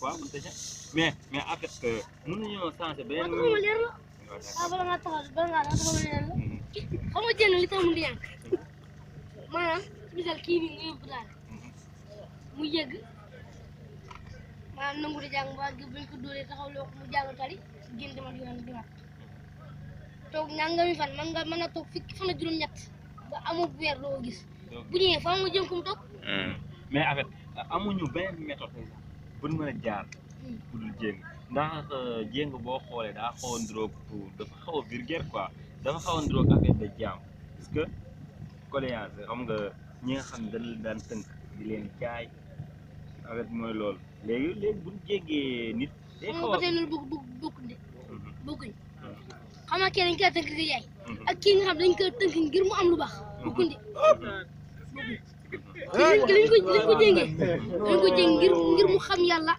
fois mën ta ñàkk mais en fait mënuñoo changer benn. bala ngaa taxaw bala ngaa taxaw leen la xam nga jënd li tax mu di yàq maanaam misal kii nii nga yóbbu daal mu yëgg maanaam nangu di jàng ba gi buñ ko dóoree taxaw loo mu jàng tari génn demal yoon di wat toog nangami fan mën na toog fukki fan ak juróom-ñett ba amoo weer doo gis bu ñëwee fa mu jëm fu mu toog mais en fait amuñu benn méthode bu ñu mën a jaar pour dul jéng ndax jéng boo xoolee daa xaw a ndróog dafa xaw a vulgaire quoi dafa xaw a ndróog affaire de jaam parce que colléance xam nga ñi nga xam ne dañ daan tënk di leen jaay avec mooy loolu léegi buñ jéggee nit day xaw a ba tey loolu bokkuñ de bokkuñ xam nga kii dañ koy tënk di jaay ak kii nga xam dañ koy tënk ngir mu am lu baax bokkuñ de liñ ko jéngee dañ ko jéng ngir mu xam yàlla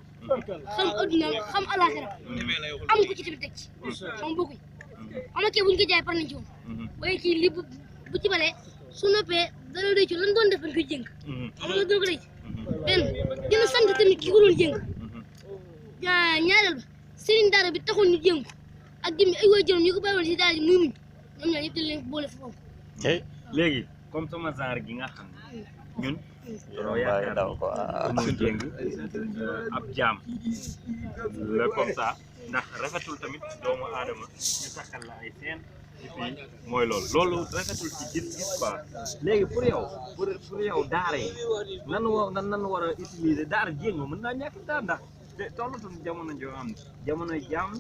xam adduna xam alaxira am ko ci tamit teg ci xam bokkuñ xam nga kii buñ ko jaay par nañ ci moom waaye kii li bu ci balee su noppee dana rëccu lan doon def bañ koy jéng xam nga dina ko rëcc benn dina sant tamit ki ko doon jéng ñaareel ba sëriñ daara bi taxul ñu jéng ak jëmmi ay waay jëloon ñu ko bàyyiwoon si daara ji muy muñ ñoom ñaar yëpp dañ leen boole foofu léegi comme sama genre gi nga xam ñun dañoo yaakaar dañoo jéng ab jaam la comme ça ndax rafetul tamit doomu aadama ñu takkal la ay seen et puis mooy loolu rafetul ci gis-gis quoi léegi pour yow daara yi nan war a utiliser daara jéng mën naa ñàkk daal ndax tollatuñ jamono joo xam ne jamonoy jaam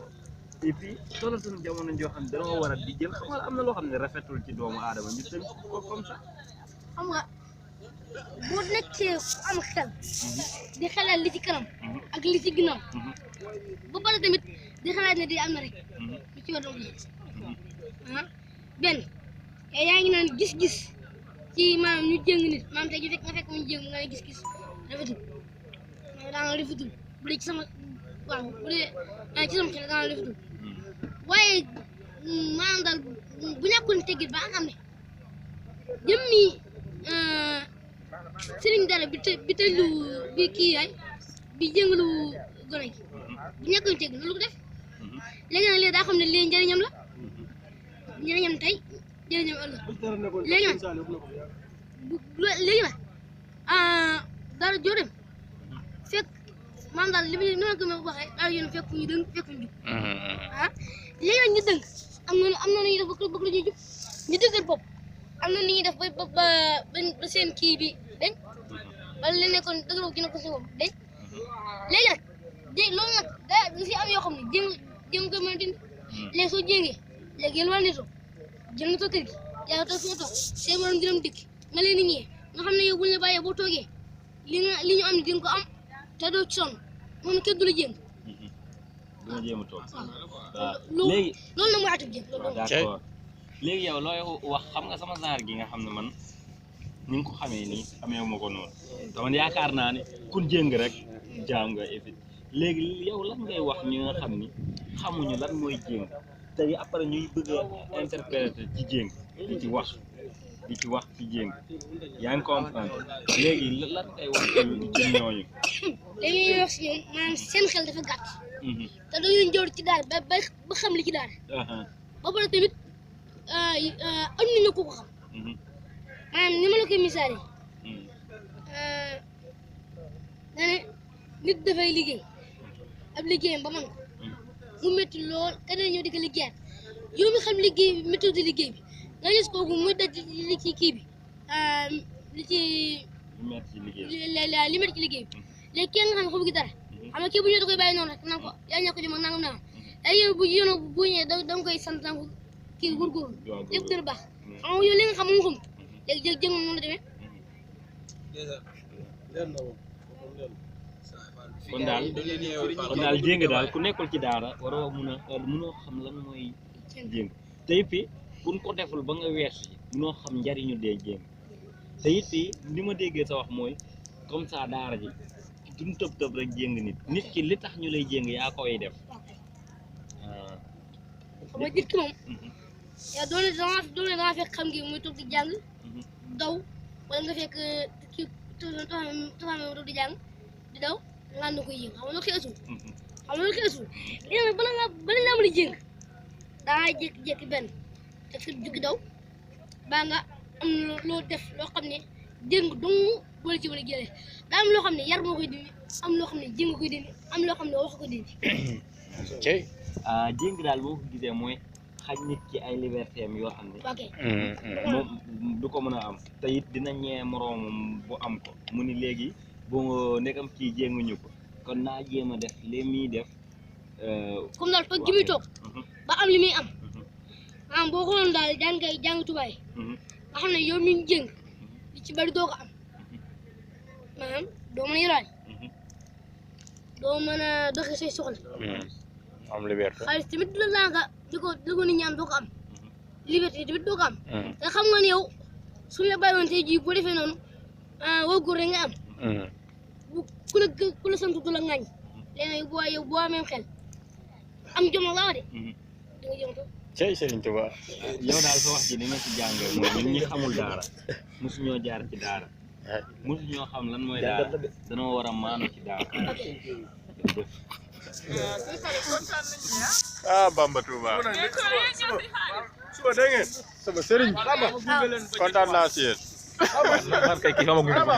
et puis tollatuñ jamono joo xam ne dañoo war a di jël xam nga am na loo xam ne rafetul ci doomu aadama ñu tënk ko comme ça. xam nga boo nekkee am xel di xelal li ci kanam ak li ci ginnaaw ba pare tamit di xalaat ne di am na rek lu ci war a benn yaa ngi naan gis-gis ci maanaam ñu jéng nit maanaam tey nga fekk mu jéng nga ne gis-gis rafetul daanaka rafetul bu dee ci sama waaw bu dee ci sama xel daanaka rafetul waaye maanaam daal bu ñàkkoon teggit ba nga xam ne jëmmi sëriñ dara bi tëjlu bi kii yaay bi jëngalu gone gi bu ñàkkoon teggit loolu ko def léegi nag léegi daa xam ne lii njëriñam la njëriñam tey njëriñam ëllëg léegi nag dara joo dem fekk maam daal li muy noonu ko ma waxee daal yoon fekk ñu dëng fekk ñu jub léegi nag ñu dëng am na nu ñuy def bëgg la ñuy jub ñu dëggal bopp am na nu ñuy def ba seen kii bi dañ wala li nekkoon dëggal bopp gi nekk ko si bopp dañ léegi nag loolu nag daa si am yoo xam ne jéem ko mën a dindi léegi soo jéngee léegi yéen wàllu nitoo jël nga toog kër gi yaa toog fi nga toog seen morom dërëm dikk nga leen di ñëwee nga xam ne yow buñ la bàyyee boo toogee li ñu am ne di nga ko am te doo ci sonn moom kenn du la jéem. dina jéem a toog léegi loolu nag mooy atum jéem. d'accord léegi yow looy wax xam nga sama genre gi nga xam ne man ni nga ko xamee nii xamee ma ko noonu dama yaakaar naa ne kun jéng rek jaam nga effet léegi yow lan ngay wax ñi nga xam ni xamuñu lan mooy jéng te après ñuy bëgg a interpréter ci jéng di ci wax ci jéng yaa ngi comprendre léegi lan ngay wax ci ñooñu. léegi ñuy wax si ñoom maanaam seen xel dafa gàtt. te dañuy jël ci daal ba xam li ci daal. ba pare tamit am nañu ko xam. maanaam ni ma la koy misaale. da ne nit dafay liggéey ab liggéeyam ba man ko mu métti lool keneen ñëw di ko liggéeyaat yow mi xam liggéey bi méthode liggéey bi nga gis kooku muy daj li ci kii bi li métti ci liggéey bi léegi kenn nga xam ne xamu gi dara xam nga kii bu ñëwee da koy bàyyi noonu rek naan ko yaa ñàkk jom ak nangam nangam ay yow bu ñëwee da nga koy sant naan ko kii góorgóorlu lépp dina baax xam nga yow li nga xam moom xam léegi jëng moom la demee kon daal jéng daal ku nekkul ci daara waroo mënoo xam lan mooy jéng te it buñ ko deful ba nga weesu mënoo xam njariñu dee jéng te it li ma déggee sa wax mooy comme ça daara ji duñ tëb rek jéng nit ki li tax ñu lay jéng yaa koy def. xam nga nit ki moom yow doole danga fekk xam ngi muy toog di jàng daw wala nga fekk kii toog di jàng di daw nga ànd ko yëng xam nga xeesul xam nga xeesul léegi nag bala nga mën a jëng daa jékki-jékki benn te fi juggi daw baa nga am loo def loo xam ne jëng dong boole ci wala jëlee daa am loo xam ne yar moo koy dindi am loo xam ne jëng koy dindi am loo xam ne wax ko dindi. jëng daal boo ko gisee mooy xaj nit ci ay liberté am yoo xam ne moom du ko mën a am te it dina ñee moroomam bu am ko mu ni léegi boo nekkam ci jénguñu ko kon naa jéem a def li muy def comme daal toog gi muy toog ba am li muy am maanaam boo xooloon daal jàng tubaay nga xam ne yow mi jëng li ci bari doo ko am maanaam doo mën a yoraay doo mën a doxee say soxla am liberté xaalis tamit du la laaga di ko nit ñi am doo ko am liberté tamit doo ko am te xam nga ne yow suñu la bàyyi woon tey jii boo defee noonu woo góor rek nga am bu ku la sant du la ŋañ léegi yow boo amee xel am jom la wax de di nga jom to cey Serigne Touba yow daal sa wax ji li nga ci jàngee mooy ñun ñi xamul daara mosuñoo jaar ci daara mosuñoo xam lan mooy daara danoo war a maanu ci daara ah Bamba Touba suba dégg ngeen sama Serigne kontaan naa si yéen man kay kii xamaguñu ko